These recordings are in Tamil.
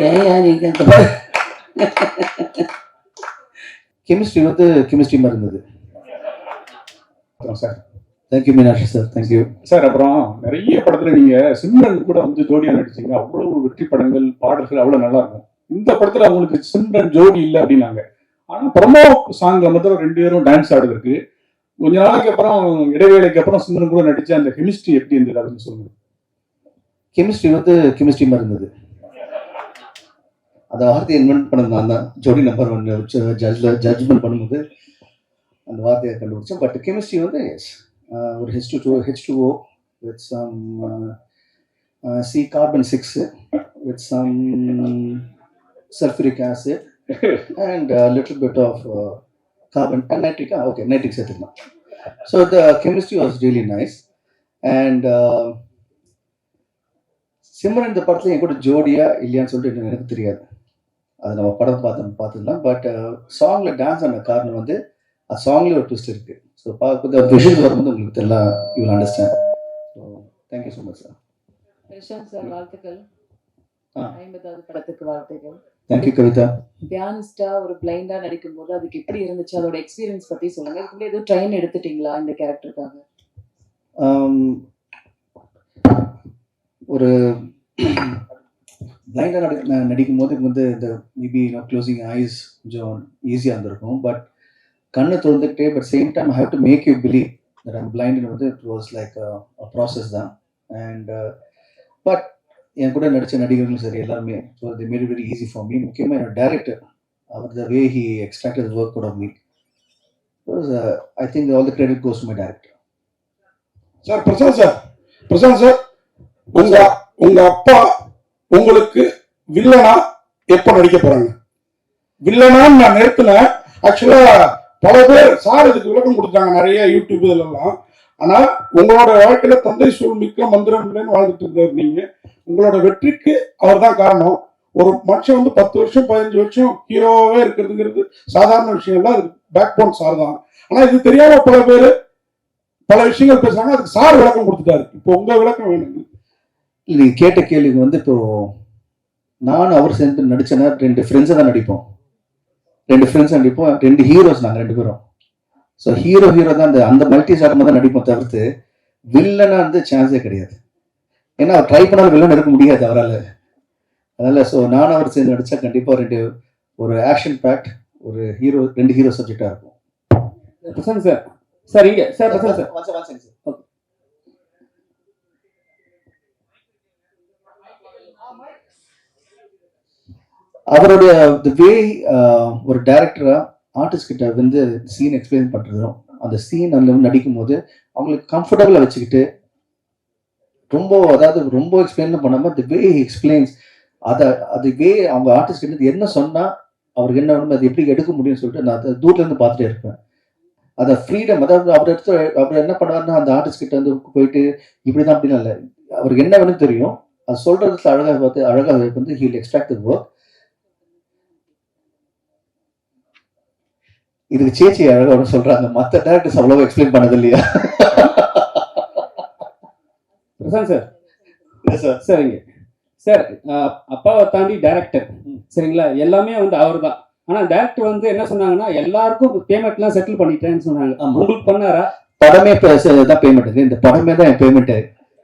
ஏன் நீங்க கெமிஸ்ட்ரி வந்து கெமிஸ்ட்ரி மாதிரி இருந்தது sir. Thank you Meenakshi sir, thank you sir. அப்புறம் நிறைய படத்துல நீங்க சிம்ரன் கூட வந்து ஜோடியா நடிச்சீங்க. அவ்வளவு வெற்றி படங்கள், பாடல்கள் அவ்வளவு நல்லா இருக்கும். இந்த படத்துல அவங்களுக்கு சிம்ரன் ஜோடி இல்லை அப்படின்னாங்க. ஆனா ப்ரமோ சாங்ல மட்டும் 2 பேரும் டான்ஸ் ஆடுறதுக்கு கொஞ்ச நாளைக்கு அப்புறம், இடைவேளைக்கு அப்புறம் சிம்ரன் கூட நடிச்ச அந்த கெமிஸ்ட்ரி எப்படி இருந்தது அப்படின்னு சொல்லுங்க. கெமிஸ்ட்ரி வந்து கெமிஸ்ட்ரி மாதிரி இருந்தது. அந்த வார்த்தையை இன்வென்ட் பண்ணது நான் தான். ஜோடி நம்பர் 1 ஜட்ஜ்மெண்ட் பண்ணும்போது அந்த வார்த்தையை கண்டுபிடிச்சேன். பட் கெமிஸ்ட்ரி வந்து எஸ், ஒரு H2O with some C carbon 6 with some sulfuric acid and a little bit of carbon and nitric. Okay, nitric acid. So the chemistry was really nice. And Simran இந்த படத்தில் என் கூட ஜோடியா இல்லையான்னு சொல்லிட்டு எனக்கு தெரியாது. அது நம்ம படம் பார்த்துக்கலாம். பட் சாங்கில் டான்ஸ் ஆன காரணம் வந்து அந்த சாங்லேயே ஒரு ட்விஸ்ட் இருக்குது. ஸோ பார்க்க விஷயம் வரும்போது உங்களுக்கு எல்லாம் you will understand. So thank you so much sir. Prashanth sir, வாழ்த்துக்கள். 50வது படத்துக்கு வாழ்த்துக்கள். தேங்க்யூ கவிதா. பியானிஸ்டா ஒரு பிளைண்டா நடிக்கும் போது அதுக்கு எப்படி இருந்துச்சு, அதோட எக்ஸ்பீரியன்ஸ் பற்றி சொல்லுங்க. இதுக்குள்ள ஏதோ ட்ரெயின் எடுத்துட்டீங்களா இந்த கேரக்டருக்காக? ஒரு பிளைண்டாக நடிக்கும் போது வந்து இந்த மேபி க்ளோசிங் ஐஸ் கொஞ்சம் ஈஸியாக இருந்திருக்கும். பட் கண்ணை திறந்துக்கிட்டே but same time I have to make you believe that I'm blind வந்து it was like a process தான். அண்ட் பட் என் கூட நடித்த நடிகர்களும் சரி எல்லாருமே so the made it very easy for me. முக்கியமாக என்னோட டேரக்டர், அவர் the way he extracted the work out of me. I think all the credit goes to my director. Sir Prashanth sir, உங்க அப்பா உங்களுக்கு வில்லனா எப்ப நடிக்க போறாங்க? வில்லனான்னு நான் நிறுத்தினேன். ஆக்சுவலா பல பேர் சார் இதுக்கு விளக்கம் கொடுத்தாங்க நிறைய யூடியூப் இதெல்லாம். ஆனா உங்களோட வாழ்க்கையில தந்தை சொல் மிக்க மந்திரம் இல்லைன்னு வாழ்ந்துட்டு இருக்காரு நீங்க. உங்களோட வெற்றிக்கு அவர் தான் காரணம். ஒரு மனுஷன் வந்து 10 வருஷம் 15 வருஷம் ஹீரோவே இருக்கிறதுங்கிறது சாதாரண விஷயம் இல்லை. அதுக்கு பேக் போன் சார் தான். ஆனா இது தெரியாம பல பேர் பல விஷயங்கள் பேசுறாங்க. அதுக்கு சார் விளக்கம் கொடுத்துட்டாரு. இப்போ உங்க விளக்கம் வேணும். நீ கேட்ட கேள்விக்கு வந்து இப்போ நானும் அவர் சேர்ந்து நடிச்சேன்னா 2 ஃப்ரெண்ட்ஸை தான் நடிப்போம். 2 ஃப்ரெண்ட்ஸ் நடிப்போம். 2 ஹீரோஸ் நாங்கள் 2 பேரும். ஸோ ஹீரோ தான் அந்த மல்டி ஸ்டாரமாக தான் நடிப்போம் தவிர்த்து வில்லனா வந்து சான்ஸே கிடையாது. ஏன்னா அவர் ட்ரை பண்ணாலும் வில்லன் எடுக்க முடியாது அவரால். அதனால ஸோ நானும் அவர் சேர்ந்து நடிச்சா கண்டிப்பாக ஒரு ஆக்ஷன் பேக்ட் ஒரு 2 ஹீரோ சப்ஜெக்டாக இருக்கும். பிரசாந்த் சார், சார் இங்க சார் பிரசாந்த் சார் அவருடைய வே ஒரு டைரக்டரா ஆர்டிஸ்ட் கிட்ட வந்து சீன் எக்ஸ்பிளைன் பண்றதும் அந்த சீன் அதில் வந்து நடிக்கும் போது அவங்களுக்கு கம்ஃபர்டபுளாக வச்சுக்கிட்டு ரொம்ப எக்ஸ்பிளைன் பண்ணாமல் தி வே எக்ஸ்பிளைன்ஸ் அது வே அவங்க ஆர்டிஸ்ட் கிட்ட என்ன சொன்னா அவருக்கு என்ன வேணும் அது எப்படி எடுக்க முடியும்னு சொல்லிட்டு நான் அதை தூரத்துல இருந்து பார்த்துட்டே இருப்பேன். அதை ஃப்ரீடம், அதாவது அவர் என்ன பண்ணுவாருன்னா அந்த ஆர்டிஸ்ட் கிட்ட வந்து போயிட்டு இப்படிதான் அப்படின்னு இல்லை, அவருக்கு என்ன வேணும்னு தெரியும். அது சொல்றதுல அழகாக வந்து ஹீல் எக்ஸ்ட்ராக்ட் தி ஒர்க். இதுக்கு சேச்சி அழகாக சொல்றாங்க, மற்ற டேரக்டர்ஸ் அவ்வளவா எக்ஸ்பிளைன் பண்ணது இல்லையா? பிரசாந்த் சார், சரிங்க சார். அப்பாவை தாண்டி டேரக்டர் சரிங்களா, எல்லாமே வந்து அவர் தான். ஆனா டேரக்டர் வந்து என்ன சொன்னாங்கன்னா எல்லாருக்கும் பேமெண்ட்லாம் செட்டில் பண்ணிட்டேன்னு சொன்னாங்க. உங்களுக்கு பண்ணாரா? படமே தான் பேமெண்ட், இந்த படமே தான் என் பேமெண்ட்.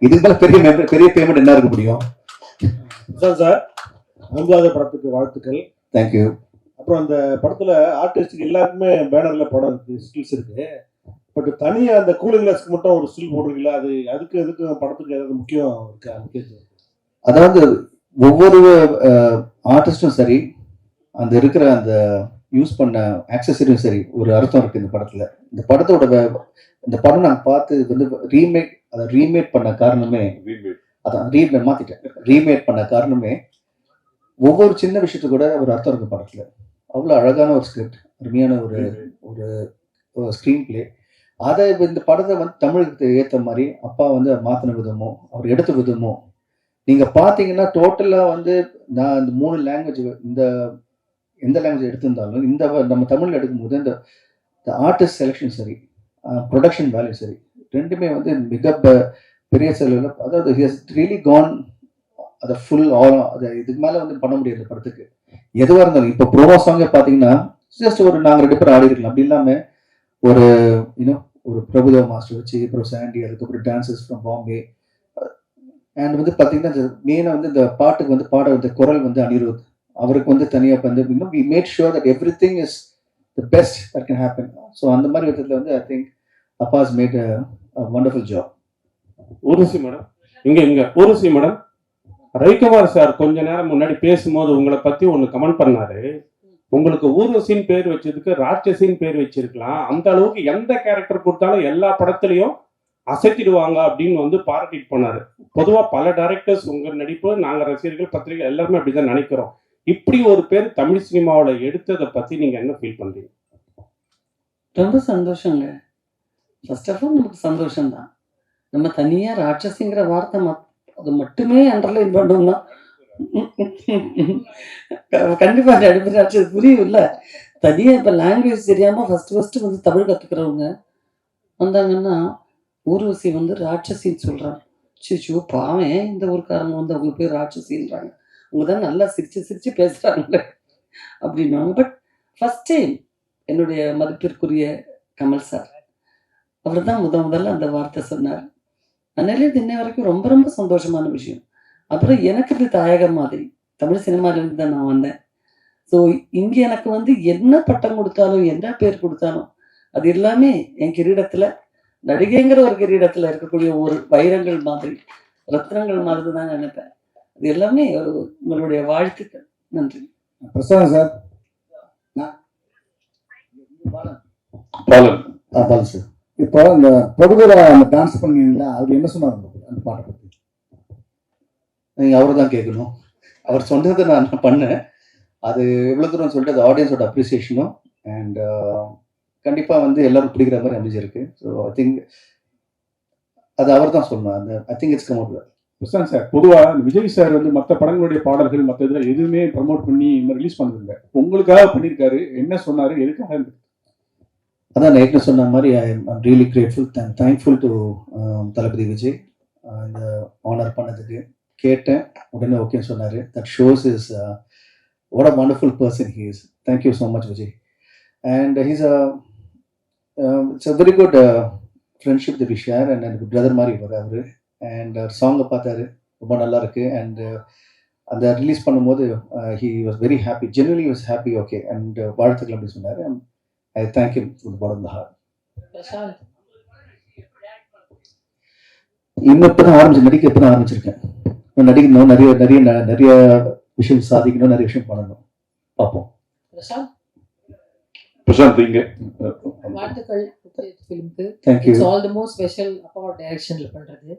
இதுக்கு மேல பெரிய பேமெண்ட் என்ன இருக்க முடியும்? சார் 50வது படத்துக்கு வாழ்த்துக்கள். தேங்க்யூ. அப்புறம் அந்த படத்துல ஆர்டிஸ்ட் எல்லாருக்குமே பேனர்ல படம் ஸ்டில்ஸ் இருக்கு. பட் தனியா அந்த கூலிங் கிளாஸ்க்கு மட்டும் ஒரு ஸ்டில் போடுறீங்களா? அதுக்கு படத்துக்கு ஏதாவது முக்கியம் இருக்கா? அதாவது ஒவ்வொரு ஆர்டிஸ்டும் சரி, அந்த இருக்கிற அந்த யூஸ் பண்ண ஆக்சசரியும் சரி, ஒரு அர்த்தம் இருக்கு இந்த படத்துல. இந்த படம் நான் பார்த்து வந்து ரீமேக் பண்ண காரணமே ரீமேக் பண்ண காரணமே ஒவ்வொரு சின்ன விஷயத்துக்கு கூட ஒரு அர்த்தம் இருக்கு படத்துல. அவ்வளோ அழகான ஒரு ஸ்கிரிப்ட், அருமையான ஒரு ஸ்க்ரீன் பிளே. அதை இந்த படத்தை வந்து தமிழுக்கு ஏற்ற மாதிரி அப்பா வந்து மாற்றின விதமோ அவர் எடுத்த விதமோ நீங்கள் பார்த்தீங்கன்னா டோட்டலாக வந்து நான் இந்த 3 லாங்குவேஜ் எந்த லாங்குவேஜ் எடுத்திருந்தாலும் நம்ம தமிழில் எடுக்கும்போது இந்த ஆர்டிஸ்ட் செலெக்ஷன் சரி, ப்ரொடக்ஷன் வேல்யூ சரி, ரெண்டுமே வந்து மிக பெரிய செலவில், அதாவது ஹி ஹஸ் ரியலி கான் அதை ஃபுல் ஆல் அதை இதுக்கு மேலே வந்து பண்ண முடியாது இந்த படத்துக்கு. எதுவாக இருந்தாலும் இப்போ ப்ரோமோ சாங்கே பார்த்தீங்கன்னா ஜஸ்ட் ஒரு நாங்கள் 2 பேர் ஆடி இருக்கலாம். அப்படி இல்லாமல் ஒரு இன்னும் ஒரு பிரபுதேவ மாஸ்டர் வச்சு, அப்புறம் சாண்டி, அதுக்கப்புறம் டான்சர்ஸ் ஃப்ரம் பாம்பே, அண்ட் வந்து பார்த்தீங்கன்னா மெயினாக வந்து இந்த பாட்டுக்கு வந்து பாட வந்து குரல் வந்து அனிருத், அவருக்கு வந்து தனியாக வந்து இன்னும் we made sure that everything is the best that can happen. So அந்த மாதிரி விதத்தில் வந்து I think Abbas made a wonderful job. Urvashi madam, இங்க ஊர்வசி மேடம், ரவிக்குமார் சார் கொஞ்ச நேரம் முன்னாடி பேசும்போது உங்களை பத்தி ஒண்ணு கமெண்ட் பண்ணாரு. உங்களுக்கு ஊர்வசின்னு பேர் வச்சதுக்கு ராட்சசின்னு பேர் வச்சிருக்கலாம், அந்த அளவுக்கு எந்த கேரக்டர் கொடுத்தாலும் எல்லா படத்துலயும் அசைத்திடுவாங்க அப்படின்னு வந்து பாராட்டிட்டு போனாரு. பொதுவா பல டைரக்டர்ஸ் உங்க நடிப்பு, நாங்க ரசிகர்கள், பத்திரிகை எல்லாருமே அப்படிதான் நினைக்கிறோம். இப்படி ஒரு பேர் தமிழ் சினிமாவில் எடுத்ததை பத்தி நீங்க என்ன ஃபீல் பண்றீங்க? ரொம்ப சந்தோஷங்க. ஃபர்ஸ்ட் ஆஃப் ஆல் நமக்கு சந்தோஷம்தான். நம்ம தனியா ராட்சசிங்கிற வார்த்தை அது மட்டுமே அண்டர்லைன் பண்ணோம்னா கண்டிப்பா நடிப்பு ராட்சசி புரியும் இல்ல. தனியா இப்ப லாங்குவேஜ் தெரியாம ஃபர்ஸ்ட் வந்து தமிழ் கத்துக்கிறவங்க வந்தாங்கன்னா ஊர்வசி வந்து ராட்சசின்னு சொல்றாங்க. சிச்சோ பாவம், இந்த ஊருக்காரங்க வந்து அவங்க போய் ராட்சசின்றாங்க, அவங்க தான் நல்லா சிரிச்சு பேசுறாங்களே அப்படின்னாங்க. பட் ஃபர்ஸ்ட் டைம் என்னுடைய மதிப்பிற்குரிய கமல் சார் அவர் தான் முதல்ல அந்த வார்த்தை சொன்னார். அதனால இது இன்னை வரைக்கும் ரொம்ப ரொம்ப சந்தோஷமான விஷயம். அப்புறம் எனக்கு இது தாயகம் மாதிரி தமிழ் சினிமாவிலேருந்து தான் நான் வந்தேன். ஸோ இங்கே எனக்கு வந்து என்ன பட்டம் கொடுத்தாலும் என்ன பேர் கொடுத்தாலும் அது எல்லாமே என் கிரீடத்தில், நடிகைங்கிற ஒரு கிரீடத்தில் இருக்கக்கூடிய ஒரு வைரங்கள் மாதிரி, ரத்னங்கள் மாதிரி தான் நினைப்பேன். அது எல்லாமே ஒரு உங்களுடைய வாழ்த்துக்கள். நன்றி. பிரசாத் சார், பாலன் சார், இப்போ இந்த பிரபுதேவா அந்த டான்ஸ் பண்ணீங்களா, அவர் என்ன சொன்னார் அந்த பாட்டை பற்றி? நீங்கள் அவரை தான் கேட்கணும். அவர் சொன்னதை நான் பண்ணேன். அது எவ்வளோ தூரம் சொல்லிட்டு அது ஆடியன்ஸோட அப்ரிசியேஷனும் அண்ட் கண்டிப்பாக வந்து எல்லாரும் பிடிக்கிற மாதிரி அமைஞ்சிருக்கு. ஸோ ஐ திங்க் அது அவர் தான் சொல்லணும். அந்த I think it's come out well. Prashanth sir, பொதுவாக விஜய் சார் வந்து மற்ற படங்களுடைய பாடல்கள் மற்ற இதில் எதுவுமே ப்ரமோட் பண்ணி இன்னும் ரிலீஸ் பண்ணதில்லை. உங்களுக்காக பண்ணியிருக்காரு, என்ன சொன்னாரு, எதுக்காக? அதான் நான் ஏற்கனவே சொன்ன மாதிரி I am really grateful and thankful to Thalapathy Vijay இந்த ஆனர் பண்ணதுக்கு. கேட்டேன், உடனே ஓகேன்னு சொன்னார். That shows is what a wonderful person he is. Thank you so much Vijay. And he's it's a very good friendship the we share. And எனக்கு பிரதர் மாதிரி அவர். அண்ட் சாங்கை பார்த்தாரு, ரொம்ப நல்லா இருக்கு. அண்ட் அந்த ரிலீஸ் பண்ணும்போது he was very happy, genuinely was happy. Okay and வாழ்த்துக்கள் அப்படி சொன்னார். I thank him from the bottom of the heart. இன்னும் இப்போ தான் நடிக்க இப்போ தான் ஆரம்பிச்சிருக்கேன். நடிக்கணும், நிறைய நிறைய நிறைய விஷயம் சாதிக்கணும், நிறைய விஷயம் பண்ணணும். பார்ப்போம். பிரசாந்த் இங்க வாழ்த்துக்கள் ஃபிலிமுக்கு. Thank you. It's all the most special அப்பா டைரக்ஷன்ல பண்றது.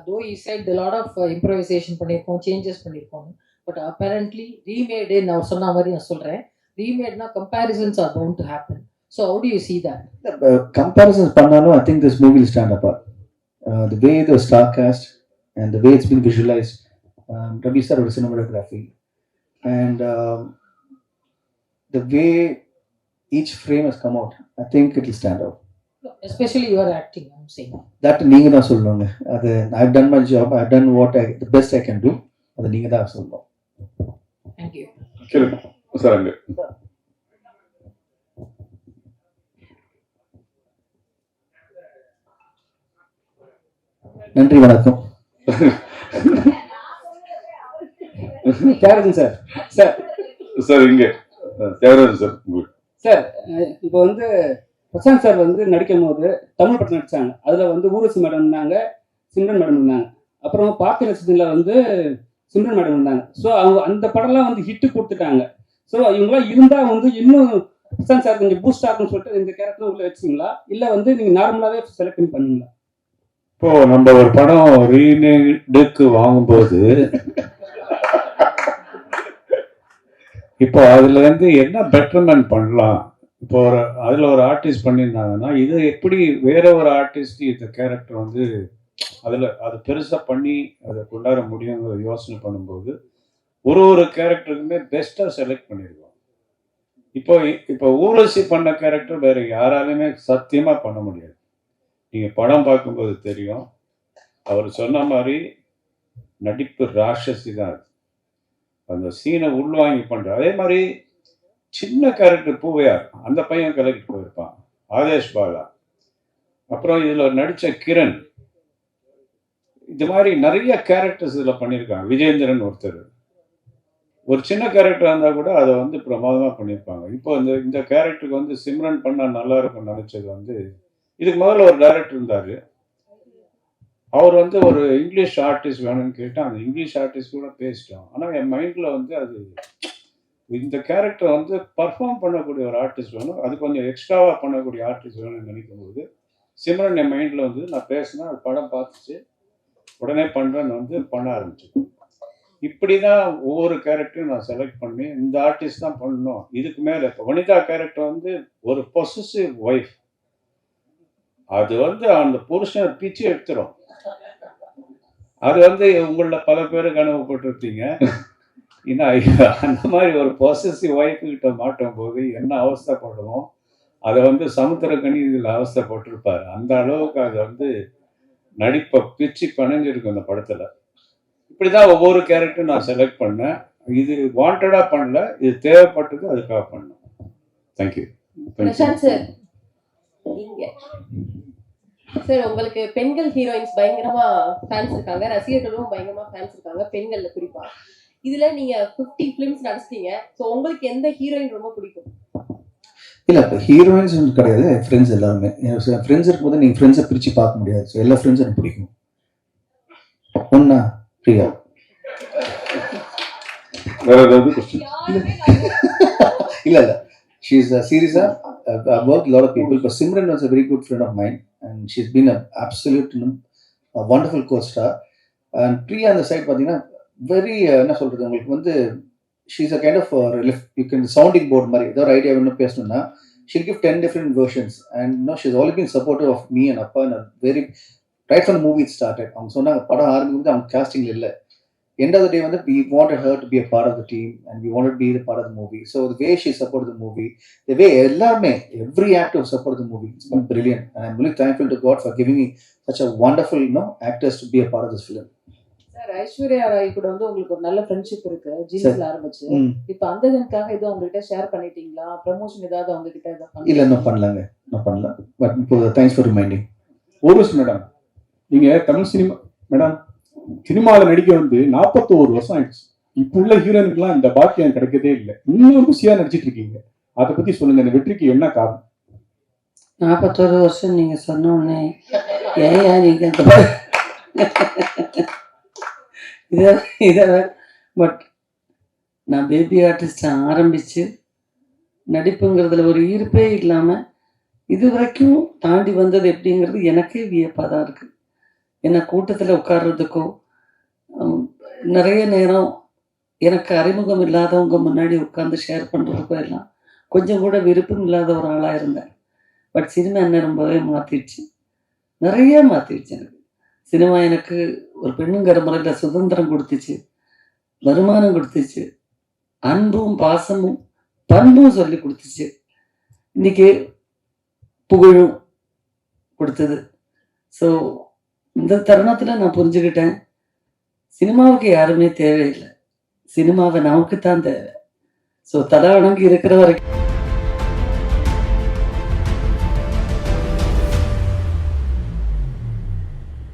தோ he said a lot of improvisation பண்ணிருக்கோம், சேஞ்சஸ் பண்ணிருக்கோம். பட் apparently remade நான் சொன்ன மாதிரி நான் சொல்றேன். Remade na comparisons are bound to happen. So how do you see that? Comparisons பண்ணாலும் I think this movie will stand apart. The way the star cast and the way it's been visualized, Ravi sir with cinematography, and the way each frame has come out, I think it will stand out. Especially your acting, I'm saying. That நீங்க தான் சொல்லணுங்க. அது I've done my job, I've done the best I can do. அது நீங்க தான் சொல்லணும். Thank you. கேளுங்க சார். அங்க நன்றி, வணக்கம். தியாகராஜன் சார். சார் சார் இங்க தியாகராஜன் சார். சார், இப்போ வந்து பிரசாந்த் சார் வந்து நடிக்கும் போது தமிழ் படத்தில் நடிச்சாங்க. அதில் வந்து ஊர்வசி மேடம் இருந்தாங்க, சிம்ரன் மேடம் இருந்தாங்க. அப்புறம் பார்த்தி நட்சத்திரத்தில் வந்து சிம்ரன் மேடம் இருந்தாங்க. ஸோ அவங்க அந்த படம்லாம் வந்து ஹிட்டு கொடுத்துட்டாங்க. ஸோ இவங்களாம் இருந்தால் வந்து இன்னும் பிரசாந்த் சார் கொஞ்சம் பூஸ்ட் ஆகும்னு சொல்லிட்டு இந்த கேரக்டர் உள்ள வச்சிங்களா, இல்லை வந்து நீங்கள் நார்மலாகவே செலக்ட் பண்ணி பண்ணுவீங்களா? இப்போ நம்ம ஒரு படம் ரீமேடுக்கு வாங்கும்போது இப்போ அதுல வந்து என்ன பெட்டர்மெண்ட் பண்ணலாம், இப்போ அதுல ஒரு ஆர்டிஸ்ட் பண்ணியிருந்தாங்கன்னா இது எப்படி வேற ஒரு ஆர்டிஸ்ட் இந்த கேரக்டர் வந்து அதுல அது பெருசா பண்ணி அதை கொண்டாட முடியுங்கிற யோசனை பண்ணும்போது ஒரு கேரக்டருக்குமே பெஸ்டா செலக்ட் பண்ணிருக்கோம். இப்போ ஊர்வசி பண்ண கேரக்டர் வேற யாராலுமே சத்தியமா பண்ண முடியாது. நீங்க படம் பார்க்கும்போது தெரியும். அவர் சொன்ன மாதிரி நடிப்பு ராட்சசி தான் அது. அந்த சீனை உள்வாங்கி பண்ற. அதே மாதிரி சின்ன கேரக்டர் பூவையார், அந்த பையன் கலக்கிட்டு போயிருப்பான். ஆதேஷ் பாலா, அப்புறம் இதுல நடிச்ச கிரண், இது மாதிரி நிறைய கேரக்டர்ஸ் இதுல பண்ணியிருக்காங்க. விஜேந்திரன் ஒருத்தர், ஒரு சின்ன கேரக்டர் இருந்தா கூட அதை வந்து பிரமாதமா பண்ணியிருப்பாங்க. இப்போ இந்த கேரக்டருக்கு வந்து சிம்ரன் பண்ணா நல்லா இருக்கும்னு நினைச்சது வந்து, இதுக்கு முதல்ல ஒரு டைரக்டர் இருந்தாரு. அவர் வந்து ஒரு இங்கிலீஷ் ஆர்டிஸ்ட் வேணும்னு கேட்டால் அந்த இங்கிலீஷ் ஆர்டிஸ்ட் கூட பேசிட்டோம். ஆனால் என் மைண்டில் வந்து அது இந்த கேரக்டர் வந்து பர்ஃபார்ம் பண்ணக்கூடிய ஒரு ஆர்டிஸ்ட் வேணும், அது கொஞ்சம் எக்ஸ்ட்ராவாக பண்ணக்கூடிய ஆர்டிஸ்ட் வேணும்னு நினைக்கும் போது சிம்ரன் என் மைண்டில் வந்து நான் பேசினா அது படம் பார்த்துச்சு, உடனே பண்ணுறேன்னு வந்து பண்ண ஆரம்பிச்சேன். இப்படி தான் ஒவ்வொரு கேரக்டரையும் நான் செலக்ட் பண்ணி இந்த ஆர்டிஸ்ட் தான் பண்ணணும். இதுக்கு மேலே இப்போ வனிதா கேரக்டர் வந்து ஒரு பொசசிவ் ஒய்ஃப், அது வந்து அந்த புருஷனை பிச்சு எடுத்துரும். அது வந்து உங்களில் பல பேருக்கு அனுபவப்பட்டிருப்பீங்க. இன்னும் அந்த மாதிரி ஒரு பொசசிவ் ஒய்ஃபு கிட்ட மாட்டும் போது என்ன அவஸ்தைப்படுவோம், அதை வந்து சமுத்திரக்கனி இதில் அவஸ்தைப்பட்டிருப்பார். அந்த அளவுக்கு அது வந்து நடிப்பை பிச்சு பணிஞ்சிருக்கும் அந்த படத்தில். இப்படி தான் ஒவ்வொரு கேரக்டரும் நான் செலக்ட் பண்ணேன். இது வாண்டடாக பண்ணல, இது தேவைப்பட்டது, அதுக்காக பண்ணேன். தேங்க்யூ. பிரசாந்த் சார், சார் உங்களுக்கு பெண்கள் ஹீரோயின்ஸ் பயங்கரமா ஃபேன்ஸ் இருக்காங்க, ரசிகர்களும் பயங்கரமா ஃபேன்ஸ் இருக்காங்க, பெண்கள்ல குறிப்பா. இதுல நீங்க 50 ஃபிலிம்ஸ் நடிச்சிட்டீங்க. ஸோ உங்களுக்கு எந்த ஹீரோயின் ரொம்ப பிடிக்கும்? இல்லை, இப்போ ஹீரோயின்ஸ் கிடையாது, ஃப்ரெண்ட்ஸ் எல்லாருமே. ஃப்ரெண்ட்ஸ் இருக்கும்போது நீங்கள் ஃப்ரெண்ட்ஸை பிரித்து பார்க்க முடியாது. ஸோ எல்லா ஃப்ரெண்ட்ஸும் எனக்கு பிடிக்கும். ஒன்னா பிரியா. வேற ஏதாவது கொஸ்டின்? இல்லை இல்லை, she is seriously I've worked with a lot of people, but Simran was a very good friend of mine and she's been an absolute a wonderful co-star. And Priya on the side பார்த்தீங்கன்னா very என்ன சொல்றது, உங்களுக்கு வந்து she's a kind of you can sounding board மாதிரி ஏதோ ஒரு ஐடியா வேணும் பேசணும்னா she'll give 10 different versions and she's always been supportive of me and Appa and very right from the movie it started. அவங்க சொன்னாங்க படம் ஆரம்பிக்கும் அவங்க casting இல்லை, end of the day வந்து we wanted her to be a part of the team and we wanted to be the part of the movie. So the way she supported the movie, the way எல்லாருமே every actor supported the movie, it's been brilliant and I'm really thankful to God for giving me such a wonderful actors to be a part of this film. Sir, Aishwarya Rai கூட வந்து உங்களுக்கு ஒரு நல்ல ஃப்ரெண்ட்ஷிப் இருக்கு, ஜீன்ஸ்ல ஆரம்பிச்சு. இப்ப அந்த இதற்காக ஏதோ உங்ககிட்ட ஷேர் பண்ணிட்டீங்களா? ப்ரமோஷன் ஏதாவது அவங்க கிட்ட ஏதாவது? இல்ல, இன்னும் பண்ணலாங்க, இன்னும் பண்ணல. பட் இப்போ thanks for reminding. Urvashi madam, நீங்க தமிழ் சினிமா மேடம் சினிமாவில் நடிக்க வந்து 41 வருஷம் ஆயிடுச்சு. இப்போ உள்ள ஹீரோயினுக்குலாம் இந்த பாக்கியம் கிடைக்கதே இல்லை. இன்னும் குசியா நடிச்சிட்டு இருக்கீங்க, அதை பத்தி சொல்லுங்க. இந்த வெற்றிக்கு என்ன காரணம்? 41 வருஷம் நீங்க சொன்ன உடனே ஏயா நீங்க இதை பட் நான் பேபி ஆர்டிஸ்ட் ஆரம்பிச்சு நடிப்புங்கிறதுல ஒரு ஈர்ப்பே இல்லாமல் இது வரைக்கும் தாண்டி வந்தது எப்படிங்கிறது எனக்கே வியப்பாக தான் இருக்குது. என்னை கூட்டத்தில் உட்கார்றதுக்கோ நிறைய நேரம் எனக்கு அறிமுகம் இல்லாதவங்க முன்னாடி உட்காந்து ஷேர் பண்ணுறதுக்கோ எல்லாம் கொஞ்சம் கூட விருப்பம் இல்லாத ஒரு ஆளாக இருந்தேன். பட் சினிமா என்ன ரொம்பவே மாற்றிடுச்சு, நிறைய மாற்றிடுச்சு. எனக்கு சினிமா எனக்கு ஒரு பெண்ணுங்கிற முறையில் சுதந்திரம் கொடுத்துச்சு, வருமானம் கொடுத்துச்சு, அன்பும் பாசமும் பண்பும் சொல்லி கொடுத்துச்சு, இன்னைக்கு புகழும் கொடுத்தது. ஸோ இந்த தருணத்தில் நான் புரிஞ்சுக்கிட்டேன், சினிமாவுக்கு யாருமே தேவையில்லை, சினிமாவை நமக்கு தான் தேவை. ஸோ தலை வணங்கி இருக்கிற வரைக்கும்